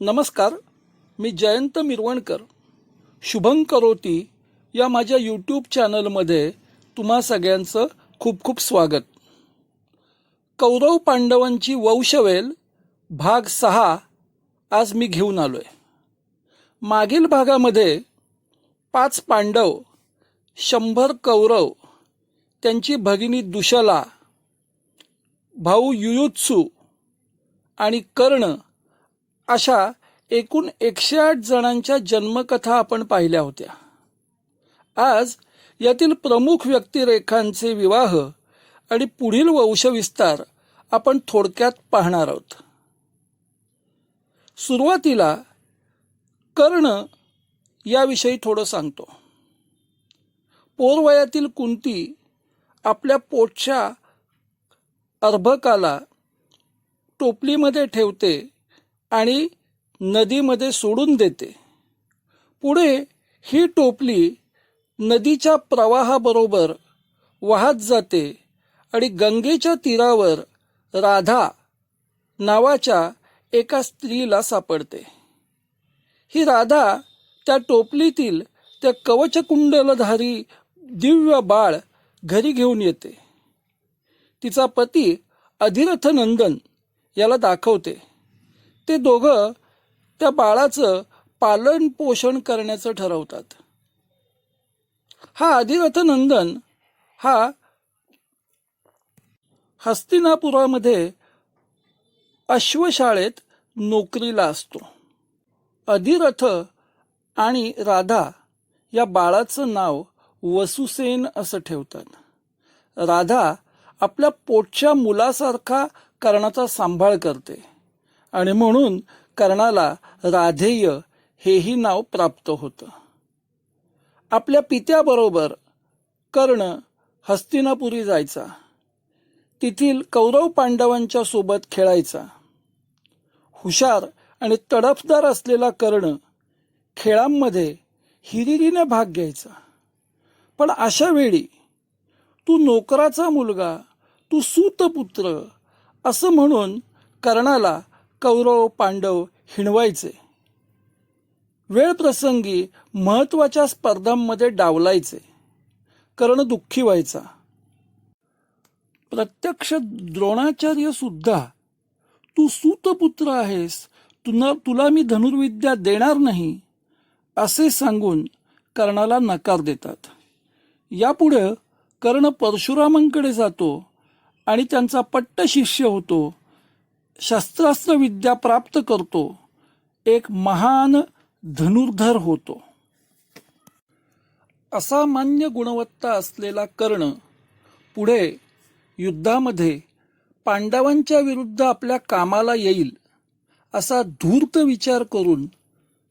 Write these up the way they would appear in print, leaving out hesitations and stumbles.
नमस्कार. मी जयंत मिरवणकर. शुभं करोती या माझ्या यूट्यूब चॅनलमध्ये तुम्हा सगळ्यांचं खूप खूप स्वागत. कौरव पांडवांची वंशवेल भाग 6 आज मी घेऊन आलोय. मागील भागामध्ये 5 पांडव, 100 कौरव, त्यांची भगिनी दुशला, भाऊ युयुत्सु आणि कर्ण अशा एकूण 108 जणांच्या जन्मकथा आपण पाहिल्या होत्या. आज यातील प्रमुख व्यक्तिरेखांचे विवाह आणि पुढील वंशविस्तार आपण थोडक्यात पाहणार आहोत. सुरुवातीला कर्ण याविषयी थोडं सांगतो. पोरवयातील कुंती आपल्या पोटच्या अर्भकाला टोपलीमध्ये ठेवते आणि नदीमध्ये सोडून देते. पुढे ही टोपली नदीच्या प्रवाहाबरोबर वाहत जाते आणि गंगेच्या तीरावर राधा नावाच्या एका स्त्रीला सापडते. ही राधा त्या टोपलीतील त्या कवचकुंडलधारी दिव्य बाळ घरी घेऊन येते. तिचा पती अधिरथ नंदन याला दाखवते. ते दोघं त्या बाळाचं पालन पोषण करण्याचं ठरवतात. हा अधिरथ नंदन हा हस्तिनापुरामध्ये अश्वशाळेत नोकरीला असतो. अधिरथ आणि राधा या बाळाचं नाव वसुसेन असं ठेवतात. राधा आपल्या पोटच्या मुलासारखा कर्णाचा सांभाळ करते आणि म्हणून कर्णाला राधेय हेही नाव प्राप्त होतं. आपल्या पित्याबरोबर कर्ण हस्तिनापुरी जायचा. तेथील कौरव पांडवांच्या सोबत खेळायचा. हुशार आणि तडफदार असलेला कर्ण खेळांमध्ये हिरिरीने भाग घ्यायचा. पण अशा वेळी तू नोकराचा मुलगा, तू सूतपुत्र असं म्हणून कर्णाला कौरव पांडव हिणवायचे. वेळ प्रसंगी महत्वाच्या स्पर्धांमध्ये डावलायचे. कर्ण दुःखी व्हायचा. प्रत्यक्ष द्रोणाचार्य सुद्धा तू सूतपुत्र आहेस, तुला मी धनुर्विद्या देणार नाही असे सांगून कर्णाला नकार देतात. यापुढे कर्ण परशुरामांकडे जातो आणि त्यांचा पट्ट शिष्य होतो. शस्त्रास्त्र विद्या प्राप्त करतो. एक महान धनुर्धर होतो. असामान्य गुणवत्ता असलेला कर्ण पुढे युद्धामध्ये पांडवांच्या विरुद्ध आपल्या कामाला येईल असा धूर्त विचार करून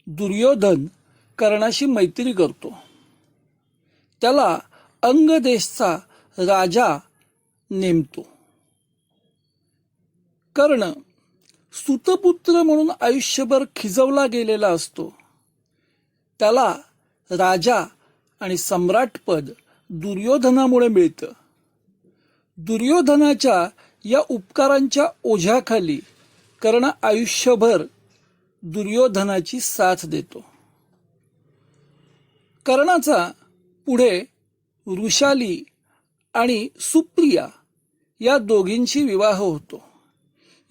दुर्योधन कर्णाशी मैत्री करतो. त्याला अंगदेशचा राजा नेमतो. कर्ण सूतपुत्र म्हणून आयुष्यभर खिजवला गेलेला असतो. त्याला राजा आणि सम्राटपद दुर्योधनामुळे मिळतं. दुर्योधनाच्या या उपकारांच्या ओझ्याखाली कर्ण आयुष्यभर दुर्योधनाची साथ देतो. कर्णाचा पुढे वृषाली आणि सुप्रिया या दोघींशी विवाह होतो.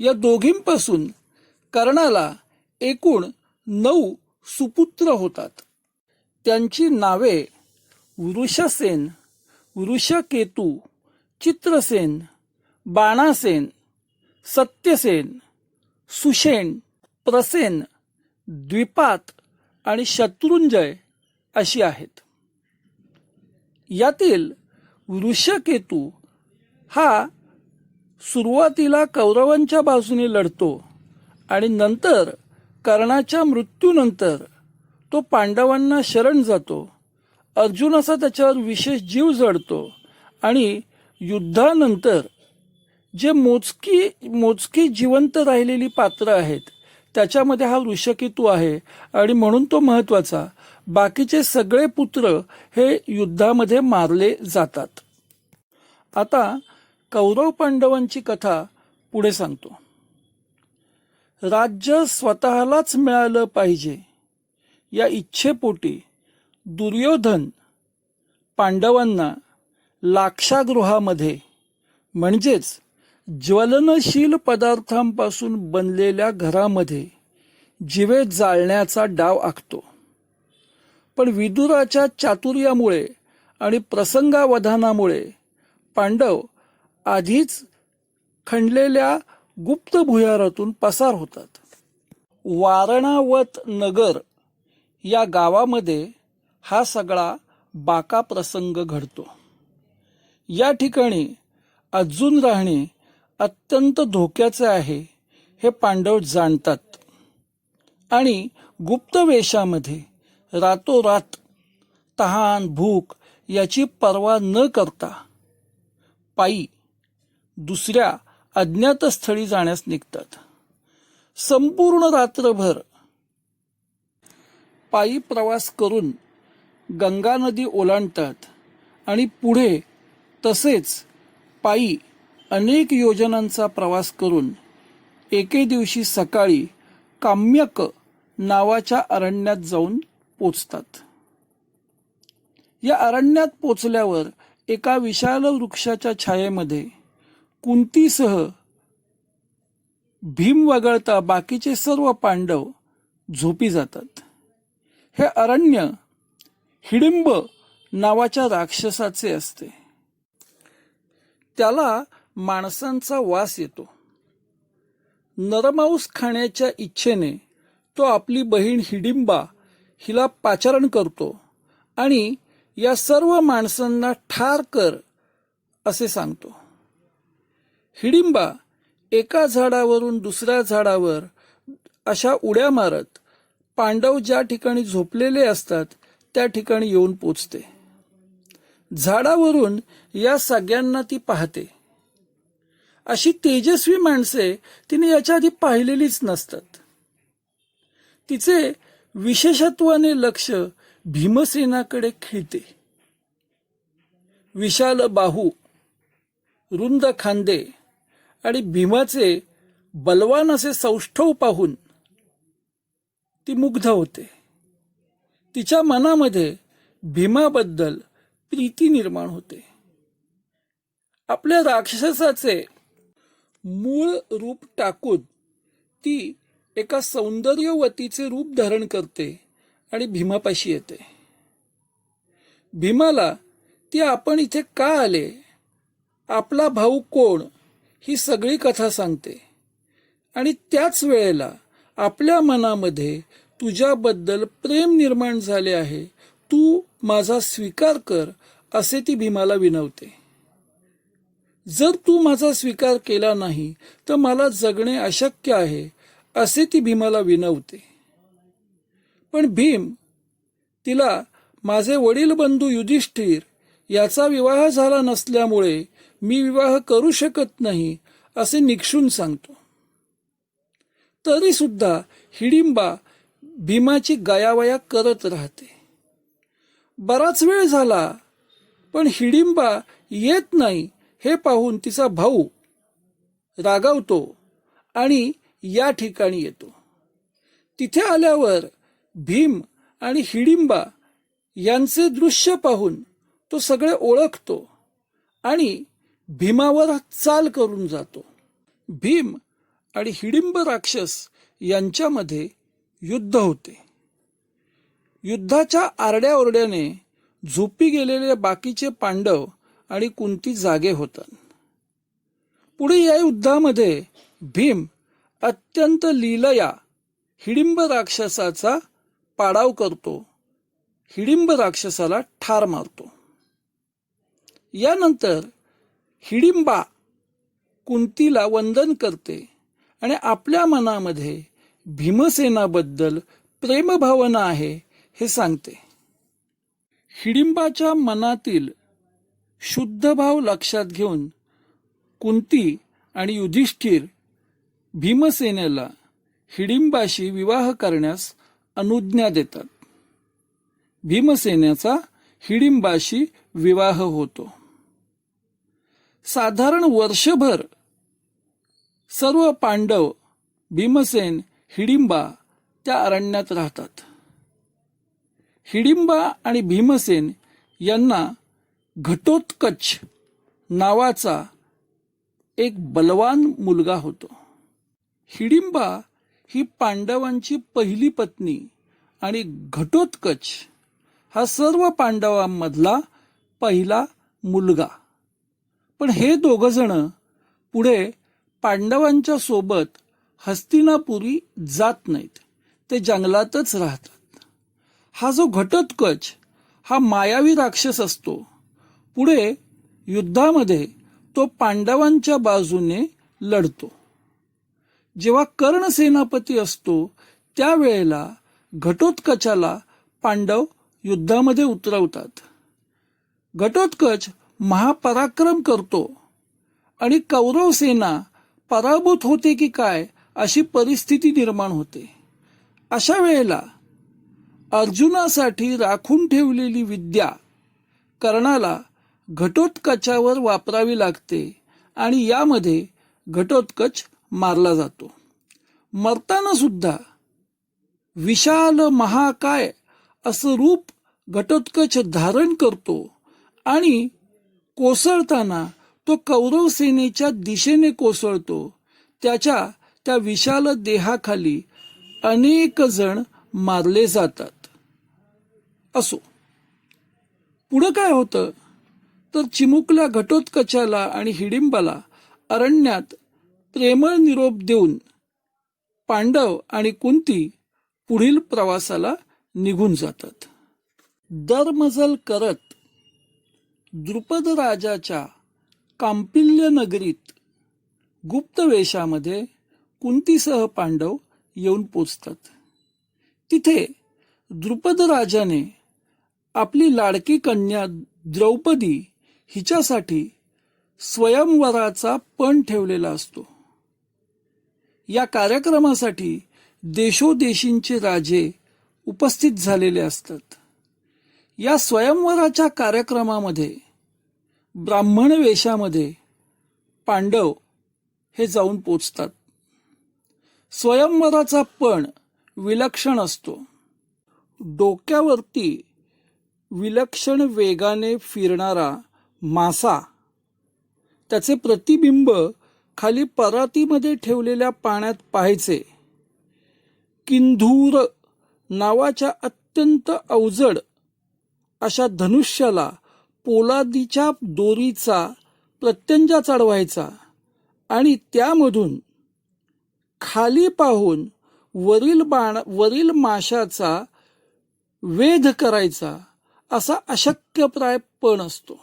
या दोघींपासून कर्णाला एकूण 9 सुपुत्र होतात. त्यांची नावे वृषसेन, वृषकेतू, चित्रसेन, बाणासेन, सत्यसेन, सुषेण, प्रसेन, द्विपात आणि शत्रुंजय अशी आहेत. यातील वृषकेतू हा सुरुवातीला कौरवांच्या बाजूने लढतो आणि नंतर कर्णाच्या मृत्यूनंतर तो पांडवांना शरण जातो. अर्जुनाचा त्याच्यावर विशेष जीव जडतो आणि युद्धानंतर जे मोजकी जिवंत राहिलेली पात्र आहेत त्याच्यामध्ये हा वृषकेतू आहे आणि म्हणून तो महत्वाचा. बाकीचे सगळे पुत्र हे युद्धामध्ये मारले जातात. आता कौरव पांडवांची कथा पुढे सांगतो. राज्य स्वतःलाच मिळालं पाहिजे या इच्छेपोटी दुर्योधन पांडवांना लाक्षागृहामध्ये म्हणजेच ज्वलनशील पदार्थांपासून बनलेल्या घरामध्ये जिवे जाळण्याचा डाव आखतो. पण विदुराच्या चातुर्यामुळे आणि प्रसंगावधानामुळे पांडव आधीच खणलेल्या गुप्त भुयारातून पसार होतात. वारणावत नगर या गावामध्ये हा सगळा बाका प्रसंग घडतो. या ठिकाणी अजून राहणे अत्यंत धोक्याचे आहे हे पांडव जाणतात आणि गुप्त वेशामध्ये रातोरात तहान भूक याची पर्वा न करता पायी दुसऱ्या अज्ञात स्थळी जाण्यास निघतात. संपूर्ण रात्रभर पायी प्रवास करून गंगा नदी ओलांडतात आणि पुढे तसेच पायी अनेक योजनांचा प्रवास करून एके दिवशी सकाळी काम्यक नावाच्या अरण्यात जाऊन पोचतात. या अरण्यात पोचल्यावर एका विशाल वृक्षाच्या छायेमध्ये कुंतीसह भीम वगळता बाकीचे सर्व पांडव झोपी जातात. हे अरण्य हिडिंब नावाच्या राक्षसाचे असते. त्याला माणसांचा वास येतो. नरमांस खाण्याच्या इच्छेने तो आपली बहीण हिडिंबा हिला पाचारण करतो आणि या सर्व माणसांना ठार कर असे सांगतो. हिडिंबा एका झाडावरून दुसऱ्या झाडावर अशा उड्या मारत पांडव ज्या ठिकाणी झोपलेले असतात त्या ठिकाणी येऊन पोचते. झाडावरून या सगळ्यांना ती पाहते. अशी तेजस्वी माणसे तिने याच्या आधी पाहिलेलीच नसतात. तिचे विशेषत्वाने लक्ष भीमसेनाकडे खिळते. विशाल बाहू, रुंद खांदे आणि भीमाचे बलवान असे सौष्ठव पाहून ती मुग्ध होते. तिच्या मनामध्ये भीमाबद्दल प्रीती निर्माण होते. आपल्या राक्षसाचे मूळ रूप टाकून ती एका सौंदर्यवतीचे रूप धारण करते आणि भीमापाशी येते. भीमाला ती आपण इथे का आले, आपला भाऊ कोण, ही सगळी कथा सांगते आणि त्याच वेळेला आपल्या मनामध्ये तुझ्याबद्दल प्रेम निर्माण झाले आहे, तू माझा स्वीकार कर असे ती भीमाला विनवते. जर तू माझा स्वीकार केला नाही तर मला जगणे अशक्य आहे असे ती भीमाला विनवते. पण भीम तिला माझे वडील बंधू युधिष्ठिर याचा विवाह झाला नसल्यामुळे मी विवाह करू शकत नाही असे निक्षून सांगतो. तरी सुद्धा हिडिंबा भीमाची गयावया करत राहते. बराच वेळ झाला पण हिडिंबा येत नाही हे पाहून तिचा भाऊ रागावतो आणि या ठिकाणी येतो. तिथे आल्यावर भीम आणि हिडिंबा यांचे दृश्य पाहून तो सगळे ओळखतो आणि भीमावर चाल करून जातो. भीम आणि हिडिंब राक्षस यांच्यामध्ये युद्ध होते. युद्धाच्या आरड्याओरड्याने झोपी गेलेले बाकीचे पांडव आणि कुंती जागे होतात. पुढे या युद्धामध्ये भीम अत्यंत लीलया हिडिंब राक्षसाचा पाडाव करतो. हिडिंब राक्षसाला ठार मारतो. यानंतर हिडिंबा कुंतीला वंदन करते आणि आपल्या मनामध्ये भीमसेनाबद्दल प्रेमभावना आहे हे सांगते. हिडिंबाच्या मनातील शुद्ध भाव लक्षात घेऊन कुंती आणि युधिष्ठिर भीमसेनेला हिडिंबाशी विवाह करण्यास अनुज्ञा देतात. भीमसेनेचा हिडिंबाशी विवाह होतो. साधारण वर्षभर सर्व पांडव भीमसेन, हिडिंबा त्या अरण्यात राहतात. हिडिंबा आणि भीमसेन यांना घटोत्कच नावाचा एक बलवान मुलगा होतो. हिडिंबा ही पांडवांची पहिली पत्नी आणि घटोत्कच हा सर्व पांडवांमधला पहिला मुलगा. पण हे दोघजण पुढे पांडवांच्या सोबत हस्तिनापुरी जात नाहीत, ते जंगलातच राहतात. हा जो घटोत्कच हा मायावी राक्षस असतो. पुढे युद्धामध्ये तो पांडवांच्या बाजूने लढतो. जेव्हा कर्ण सेनापती असतो त्यावेळेला घटोत्कचाला पांडव युद्धामध्ये उतरवतात. घटोत्कच महापराक्रम करतो आणि कौरव सेना पराभूत होते की काय अशी परिस्थिती निर्माण होते. अशा वेळेला अर्जुनासाठी राखून ठेवलेली विद्या कर्णाला घटोत्कचावर वापरावी लागते आणि यामध्ये घटोत्कच मारला जातो. मरताना सुद्धा विशाल महाकाय असं रूप घटोत्कच धारण करतो आणि कोसळताना तो कौरव सेनेच्या दिशेने कोसळतो. त्याच्या त्या विशाल देहाखाली अनेक जण मारले जातात. असो, पुढं काय होतं तर चिमुकल्या घटोत्कचाला आणि हिडिंबाला अरण्यात प्रेमळ निरोप देऊन पांडव आणि कुंती पुढील प्रवासाला निघून जातात. दरमजल करत द्रुपद राजाच्या कांपिल्य नगरीत गुप्त वेशामध्ये कुंतीसह पांडव येऊन पोचतात. तिथे द्रुपद राजाने आपली लाडकी कन्या द्रौपदी हिच्यासाठी स्वयंवराचा पण ठेवलेला असतो. या कार्यक्रमासाठी देशोदेशींचे राजे उपस्थित झालेले असतात. या स्वयंवराच्या कार्यक्रमामध्ये ब्राह्मण वेशामध्ये पांडव हे जाऊन पोचतात. स्वयंवराचा पण विलक्षण असतो. डोक्यावरती विलक्षण वेगाने फिरणारा मासा, त्याचे प्रतिबिंब खाली परातीमध्ये ठेवलेल्या पाण्यात पाहायचे. किंधूर नावाच्या अत्यंत अवजड अशा धनुष्याला पोलादीच्या दोरीचा प्रत्यंजा चढवायचा आणि त्यामधून खाली पाहून वरील माशाचा वेध करायचा असा अशक्यप्राय पण असतो.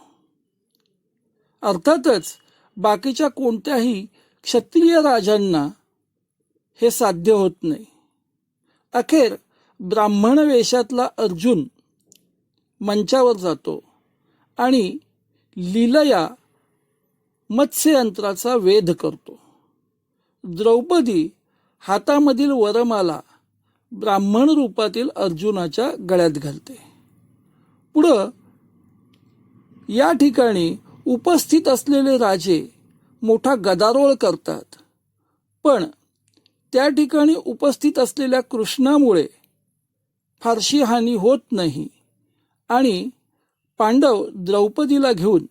अर्थातच बाकीच्या कोणत्याही क्षत्रिय राजांना हे साध्य होत नाही. अखेर ब्राह्मण वेशातला अर्जुन मंचावर जातो आणि लीलया मत्स्ययंत्राचा वेध करतो. द्रौपदी हातामधील वरमाला ब्राह्मण रूपातील अर्जुनाच्या गळ्यात घालते. पुढं या ठिकाणी उपस्थित असलेले राजे मोठा गदारोळ करतात. पण त्या ठिकाणी उपस्थित असलेल्या कृष्णामुळे फारशी हानी होत नाही आणि पांडव द्रौपदीला घेऊन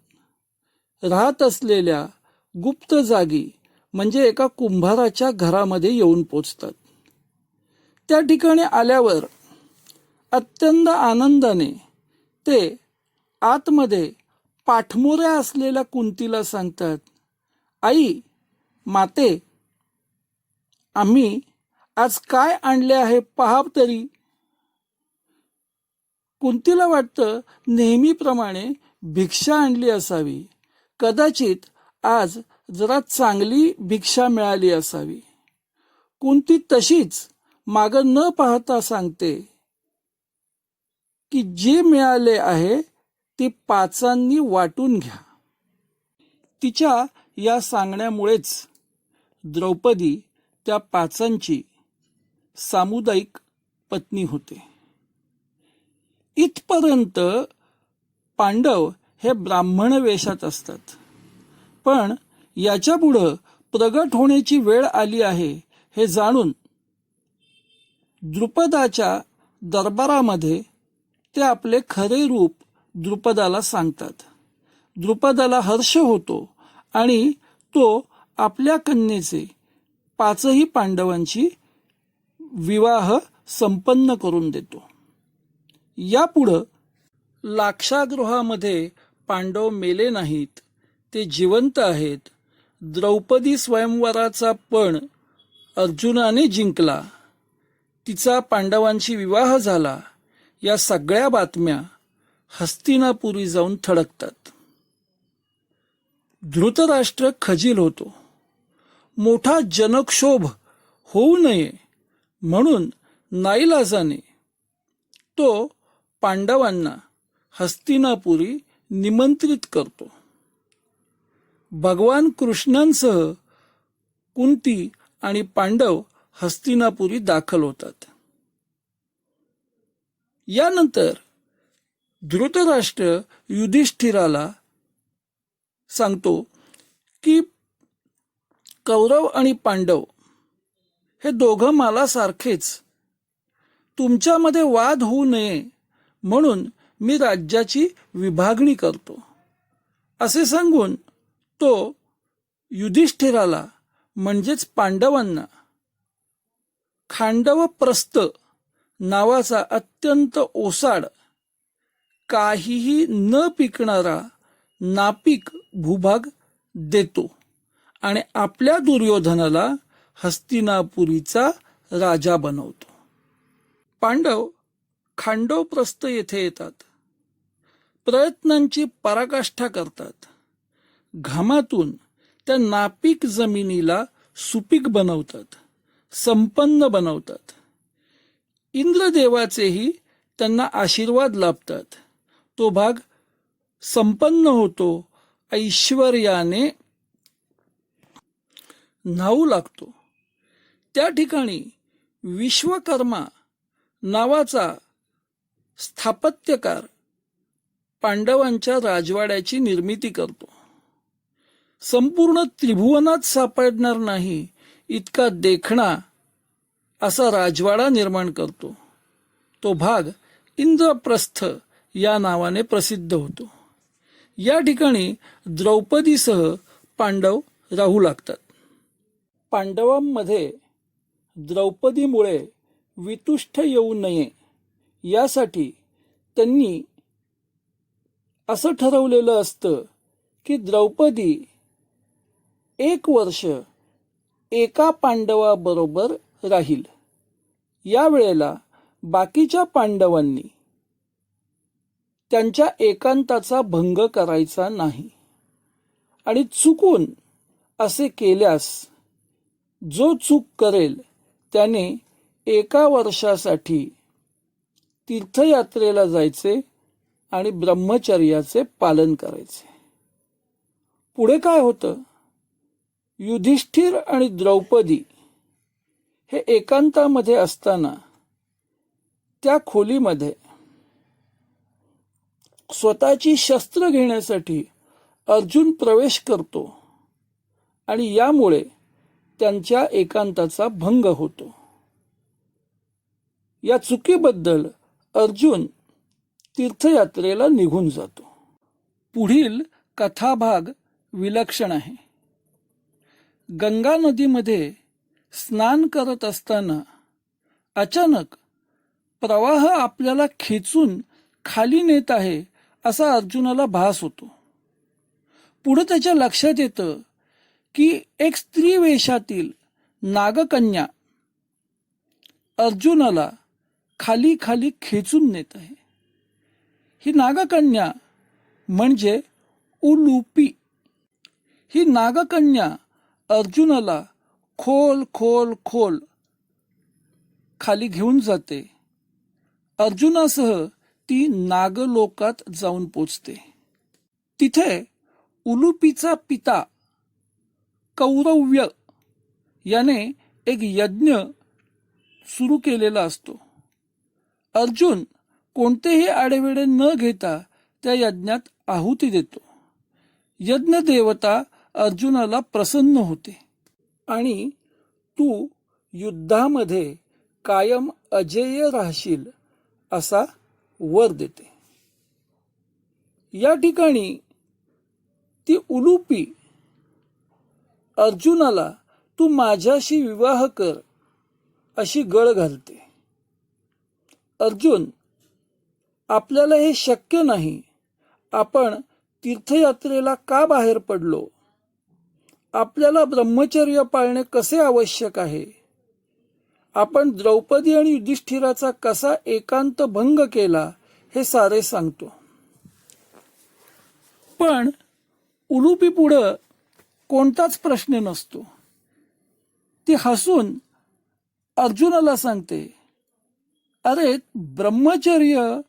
राहत असलेल्या गुप्त जागी म्हणजे एका कुंभाराच्या घरामध्ये येऊन पोचतात. त्या ठिकाणी आल्यावर अत्यंत आनंदाने ते आतमध्ये पाठमोऱ्या असलेल्या कुंतीला सांगतात, आई माते, आम्ही आज काय आणले आहे पहा तरी. कुंतीला वाटतं नेहमीप्रमाणे भिक्षा आणली असावी. कदाचित आज जरा चांगली भिक्षा मिळाली असावी. कुंती तशीच मागं न पाहता सांगते की जे मिळाले आहे ते पाचांनी वाटून घ्या. तिच्या या सांगण्यामुळेच द्रौपदी त्या पाचांची सामुदायिक पत्नी होते. इथपर्यंत पांडव हे ब्राह्मण वेशात असतात. पण याच्या पुढं प्रगट होण्याची वेळ आली आहे हे जाणून द्रुपदाच्या दरबारामध्ये ते आपले खरे रूप द्रुपदाला सांगतात. द्रुपदाला हर्ष होतो आणि तो आपल्या कन्येचे 5ही पांडवांची विवाह संपन्न करून देतो. यापुढं लाक्षागृहामध्ये पांडव मेले नाहीत, ते जिवंत आहेत. द्रौपदी स्वयंवराचा पण अर्जुनाने जिंकला, तिचा पांडवांशी विवाह झाला, या सगळ्या बातम्या हस्तिनापुरी जाऊन थडकतात. धृतराष्ट्र खजील होतो. मोठा जनक्षोभ होऊ नये म्हणून नाईलाजाने तो पांडवांना हस्तिनापुरी निमंत्रित करतो. भगवान कृष्णांसह कुंती आणि पांडव हस्तिनापुरी दाखल होतात. यानंतर धृतराष्ट्र युधिष्ठिराला सांगतो की कौरव आणि पांडव हे दोघं मला सारखेच, तुमच्यामध्ये वाद होऊ नये म्हणून मी राज्याची विभागणी करतो, असे सांगून तो युधिष्ठिराला म्हणजेच पांडवांना खांडवप्रस्थ नावाचा अत्यंत ओसाड, काहीही न पिकणारा नापीक भूभाग देतो आणि आपल्या दुर्योधनाला हस्तिनापुरीचा राजा बनवतो. पांडव खांडवप्रस्थ येथे येतात. प्रयत्नांची पराकाष्ठा करतात. घामातून त्या नापीक जमिनीला सुपीक बनवतात, संपन्न बनवतात. इंद्रदेवाचेही त्यांना आशीर्वाद लाभतात. तो भाग संपन्न होतो, ऐश्वर्याने न्हाऊ लागतो. त्या ठिकाणी विश्वकर्मा नावाचा स्थापत्यकार पांडवांच्या राजवाड्याची निर्मिती करतो. संपूर्ण त्रिभुवनात सापडणार नाही इतका देखणा असा राजवाडा निर्माण करतो. तो भाग इंद्रप्रस्थ या नावाने प्रसिद्ध होतो. या ठिकाणी द्रौपदीसह पांडव राहू लागतात. पांडवांमध्ये द्रौपदीमुळे वितुष्ट येऊ नये यासाठी त्यांनी असं ठरवलेलं असतं की द्रौपदी 1 वर्ष एका पांडवाबरोबर राहील. यावेळेला बाकीच्या पांडवांनी त्यांच्या एकांताचा भंग करायचा नाही आणि चुकून असे केल्यास जो चूक करेल त्याने 1 वर्षासाठी तीर्थयात्रेला जायचे आणि ब्रह्मचर्याचे पालन करायचे. पुढे काय होतं? युधिष्ठिर आणि द्रौपदी हे एकांतामध्ये असताना त्या खोलीमध्ये स्वतःची शस्त्र घेण्यासाठी अर्जुन प्रवेश करतो आणि यामुळे त्यांच्या एकांताचा भंग होतो. या चुकीबद्दल अर्जुन तीर्थयात्रेला निघून जातो. पुढील कथाभाग विलक्षण आहे. गंगा नदीमध्ये स्नान करत असताना अचानक प्रवाह आपल्याला खेचून खाली नेत आहे असा अर्जुनाला भास होतो. पुढे त्याच्या लक्षात येतं की एक स्त्री वेशातील नागकन्या अर्जुनाला खाली खाली खेचून नेत आहे. ही नागकन्या म्हणजे उलूपी. ही नागकन्या अर्जुनाला खोल खोल खोल खाली घेऊन जाते. अर्जुनासह ती नागलोकात जाऊन पोचते. तिथे उलूपीचा पिता कौरव्य याने एक यज्ञ सुरू केलेला असतो. अर्जुन कोणतेही आडेवेडे न घेता त्या यज्ञात आहुती देतो. यज्ञ देवता अर्जुनाला प्रसन्न होते आणि तू युद्धामध्ये कायम अजेय राहशील असा वर देते. या ठिकाणी ती उलुपी अर्जुनाला तू माझ्याशी विवाह कर अशी गळ घालते. अर्जुन, आपल्याला हे शक्य नाही. आपण तीर्थयात्रेला का बाहेर पडलो? आपल्याला ब्रह्मचर्य पाळणे कसे आवश्यक आहे? आपण द्रौपदी आणि युधिष्ठिराचा कसा एकांत भंग केला हे सारे सांगतो. पण उलुपी पुढं कोणताच प्रश्न नसतो. ती हसून अर्जुनाला सांगते, अरे ब्रह्मचर्य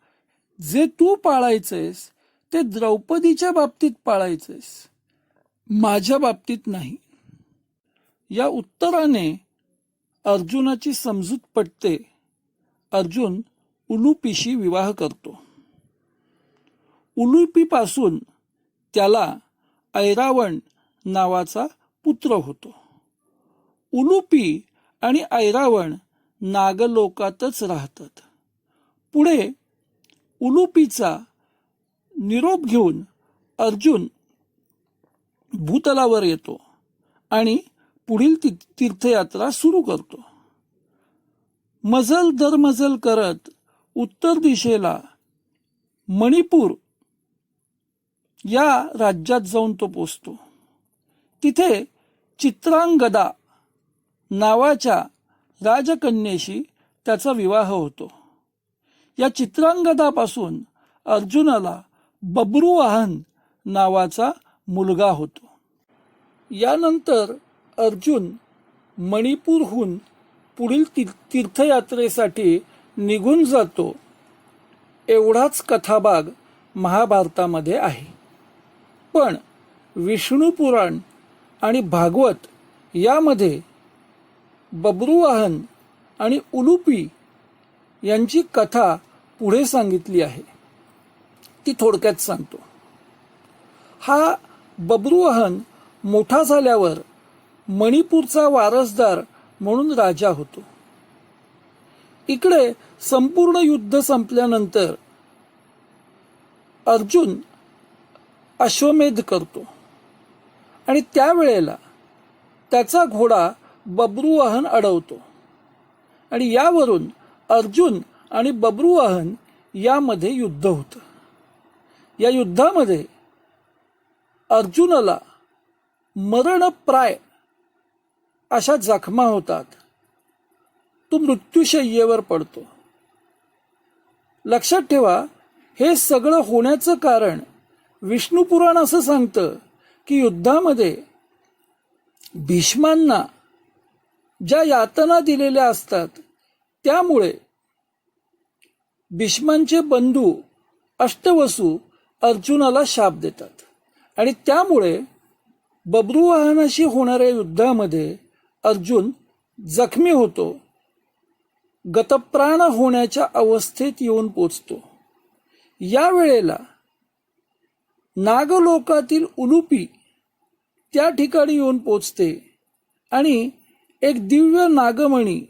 जे तू पाळायचेस ते द्रौपदीच्या बाबतीत पाळायचेस, माझ्या बाबतीत नाही. या उत्तराने अर्जुनाची समजूत पटते. अर्जुन उलुपीशी विवाह करतो. उलुपीपासून त्याला ऐरावण नावाचा पुत्र होतो. उलुपी आणि ऐरावण नागलोकातच राहतात. पुढे उलुपीचा निरोप घेऊन अर्जुन भूतलावर येतो आणि पुढील तीर्थयात्रा सुरू करतो. मजल दर मजल करत उत्तर दिशेला मणिपूर या राज्यात जाऊन तो पोचतो. तिथे चित्रांगदा नावाच्या राजकन्येशी त्याचा विवाह होतो. या चित्रांगदापासून अर्जुनाला बब्रुवाहन नावाचा मुलगा होतो. यानंतर अर्जुन मणिपूरहून पुढील तीर्थयात्रेसाठी निघून जातो. एवढाच कथाभाग महाभारतामध्ये आहे. पण विष्णू पुराण आणि भागवत यामध्ये बब्रुवाहन आणि उलुपी यांची कथा पुढे सांगितली आहे. ती थोडक्यात सांगतो. हा बब्रुवाहन मोठा झाल्यावर मणिपूरचा वारसदार म्हणून राजा होतो. इकडे संपूर्ण युद्ध संपल्यानंतर अर्जुन अश्वमेध करतो आणि त्यावेळेला त्याचा घोडा बब्रुवाहन अडवतो आणि यावरून अर्जुन आणि बब्रुवाहन यामध्ये युद्ध होतं. या युद्धामध्ये अर्जुनाला मरणप्राय अशा जखमा होतात. तो मृत्यूशय्येवर पडतो. लक्षात ठेवा, हे सगळं होण्याचं कारण विष्णू पुराण असं सांगतं की युद्धामध्ये भीष्मांना ज्या यातना दिलेल्या असतात त्यामुळे भीष्मांचे बंधू अष्टवसू अर्जुनाला शाप देतात आणि त्यामुळे बब्रुवाहनाशी होणाऱ्या युद्धामध्ये अर्जुन जखमी होतो. गतप्राण होण्याच्या अवस्थेत येऊन पोचतो. या वेळेला नागलोकातील उलुपी त्या ठिकाणी येऊन पोचते आणि एक दिव्य नागमणी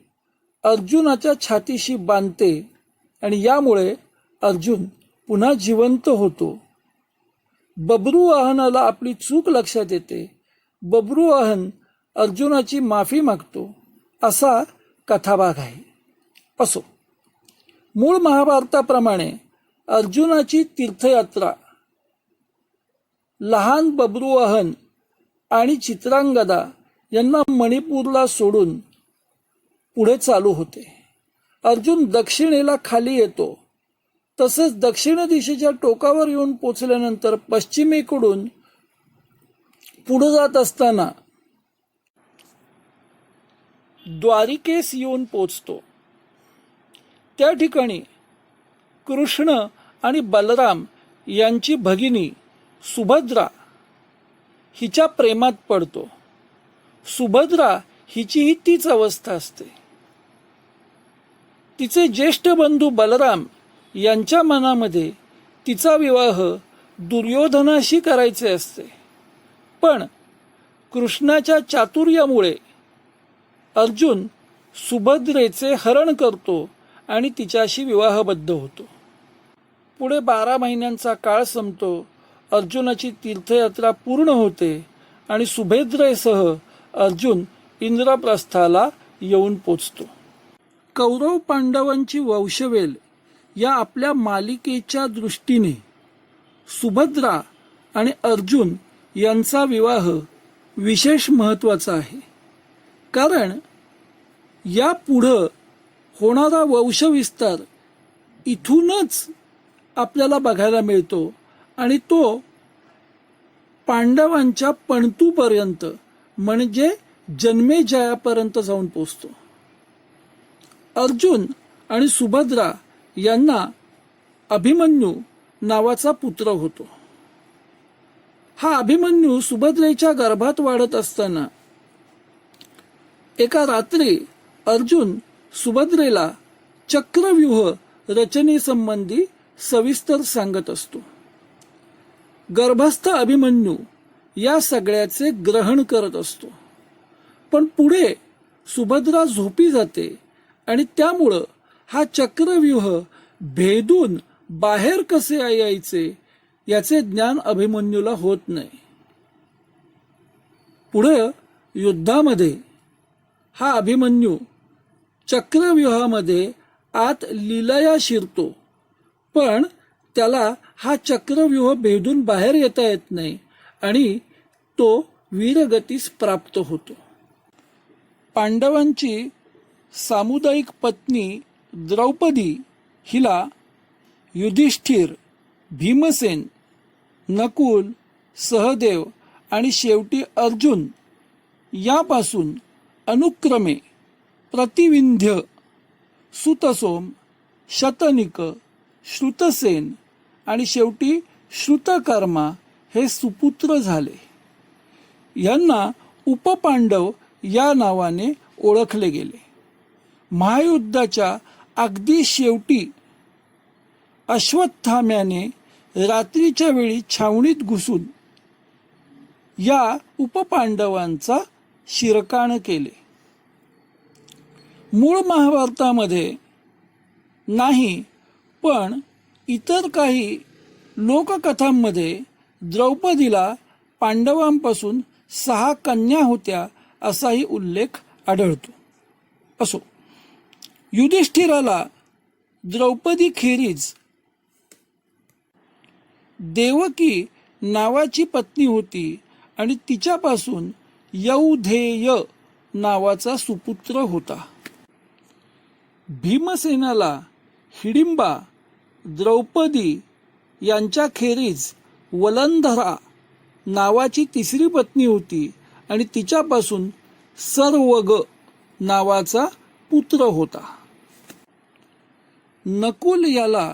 अर्जुनाच्या छातीशी बांधते आणि यामुळे अर्जुन पुन्हा जिवंत होतो. बब्रुवाहनाला आपली चूक लक्षात येते. बब्रुवाहन अर्जुनाची माफी मागतो. असा कथाभाग आहे. असो, मूळ महाभारताप्रमाणे अर्जुनाची तीर्थयात्रा लहान बब्रुवाहन आणि चित्रांगदा यांना मणिपूरला सोडून पुढे चालू होते. अर्जुन दक्षिणेला खाली येतो. तसंच दक्षिण दिशेच्या टोकावर येऊन पोचल्यानंतर पश्चिमेकडून पुढे जात असताना द्वारिकेस येऊन पोचतो. त्या ठिकाणी कृष्ण आणि बलराम यांची भगिनी सुभद्रा हिच्या प्रेमात पडतो. सुभद्रा हिचीही तीच अवस्था असते. तिचे ज्येष्ठ बंधू बलराम यांच्या मनामध्ये तिचा विवाह दुर्योधनाशी करायचे असते. पण कृष्णाच्या चातुर्यामुळे अर्जुन सुभद्रेचे हरण करतो आणि तिच्याशी विवाहबद्ध होतो. पुढे 12 महिन्यांचा काळ संपतो. अर्जुनाची तीर्थयात्रा पूर्ण होते आणि सुभद्रेसह अर्जुन इंद्रप्रस्थाला येऊन पोचतो. कौरव पांडवांची वंशवेल या आपल्या मालिकेच्या दृष्टीने सुभद्रा आणि अर्जुन यांचा विवाह विशेष महत्त्वाचा आहे. कारण या पुढं होणारा वंशविस्तार इथूनच आपल्याला बघायला मिळतो आणि तो पांडवांच्या पणतूपर्यंत म्हणजे जन्मेजयापर्यंत जाऊन पोचतो. अर्जुन आणि सुभद्रा यांना अभिमन्यू नावाचा पुत्र होतो. हा अभिमन्यू सुभद्रेच्या गर्भात वाढत असताना एका रात्री अर्जुन सुभद्रेला चक्रव्यूह रचनेसंबंधी सविस्तर सांगत असतो. गर्भस्थ अभिमन्यू या सगळ्याचे ग्रहण करत असतो. पण पुढे सुभद्रा झोपी जाते आणि त्यामुळं हा चक्रव्यूह भेदून बाहेर कसे यायचे याचे ज्ञान अभिमन्यूला होत नाही. पुढे युद्धामध्ये हा अभिमन्यू चक्रव्यूहामध्ये आत लीलया शिरतो, पण त्याला हा चक्रव्यूह भेदून बाहेर येता येत नाही आणि तो वीरगतीस प्राप्त होतो. पांडवांची सामुदायिक पत्नी द्रौपदी हिला युधिष्ठिर, भीमसेन, नकुल, सहदेव आणि शेवटी अर्जुन यापासून अनुक्रमे प्रतिविंध्य, सुतसोम, शतनिक, श्रुतसेन आणि शेवटी श्रुतकर्मा हे सुपुत्र झाले. यांना उपपांडव या नावाने ओळखले गेले. महायुद्धाच्या अगदी शेवटी अश्वत्थाम्याने रात्रीच्या वेळी छावणीत घुसून या उपपांडवांचा शिरकाण केले. मूळ महाभारतामध्ये नाही, पण इतर काही लोककथांमध्ये द्रौपदीला पांडवांपासून 6 कन्या होत्या असाही उल्लेख आढळतो. असो, युधिष्ठिराला द्रौपदी खेरीज देवकी नावाची पत्नी होती आणि तिच्यापासून यौधेय नावाचा सुपुत्र होता. भीमसेनाला हिडिंबा, द्रौपदी यांच्या खेरीज वलंधरा नावाची तिसरी पत्नी होती आणि तिच्यापासून सर्वग नावाचा पुत्र होता. नकुल याला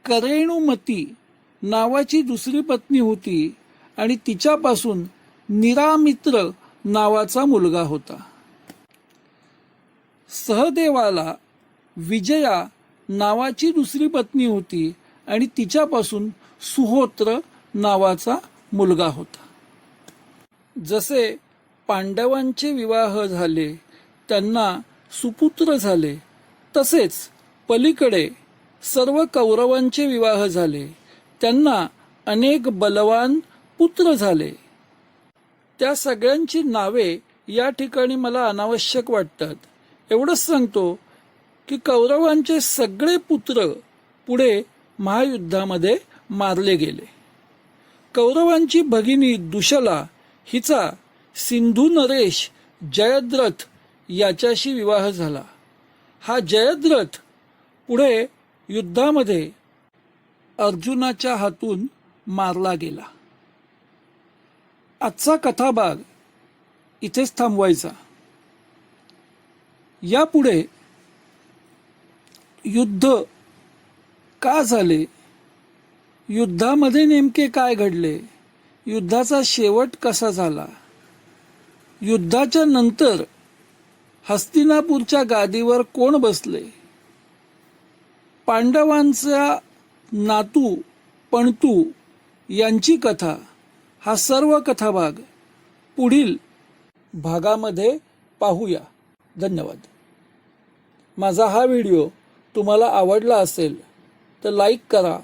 करेणुमती नावाची दुसरी पत्नी होती आणि तिच्यापासून निरामित्र नावाचा मुलगा होता. सहदेवाला विजया नावाची दुसरी पत्नी होती आणि तिच्यापासून सुहोत्र नावाचा मुलगा होता. जसे पांडवांचे विवाह झाले, त्यांना सुपुत्र झाले, तसेच पलीकडे सर्व कौरवांचे विवाह झाले, त्यांना अनेक बलवान पुत्र झाले. त्या सगळ्यांची नावे या ठिकाणी मला अनावश्यक वाटतात. एवढंच सांगतो की कौरवांचे सगळे पुत्र पुढे महायुद्धामध्ये मारले गेले. कौरवांची भगिनी दुशला हिचा सिंधू नरेश जयद्रथ याच्याशी विवाह झाला. हा जयद्रथ पुढे युद्धामध्ये अर्जुनाच्या हातून मारला गेला. आजचा कथाभाग इथेच थांबवायचा. यापुढे युद्ध का झाले, युद्धामध्ये नेमके काय घडले, युद्धाचा शेवट कसा झाला, युद्धाच्या नंतर हस्तिनापूरच्या गादीवर कोण बसले, पांडवांचा नातू पणतू यांची कथा, हा सर्व कथाभाग पुढील भागामध्ये पाहूया. धन्यवाद. माझा हा व्हिडिओ तुम्हाला आवडला असेल तर लाईक करा,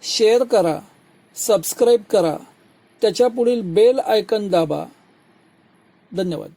शेअर करा, सबस्क्राईब करा, त्याच्या पुढील बेल आयकॉन दाबा. धन्यवाद.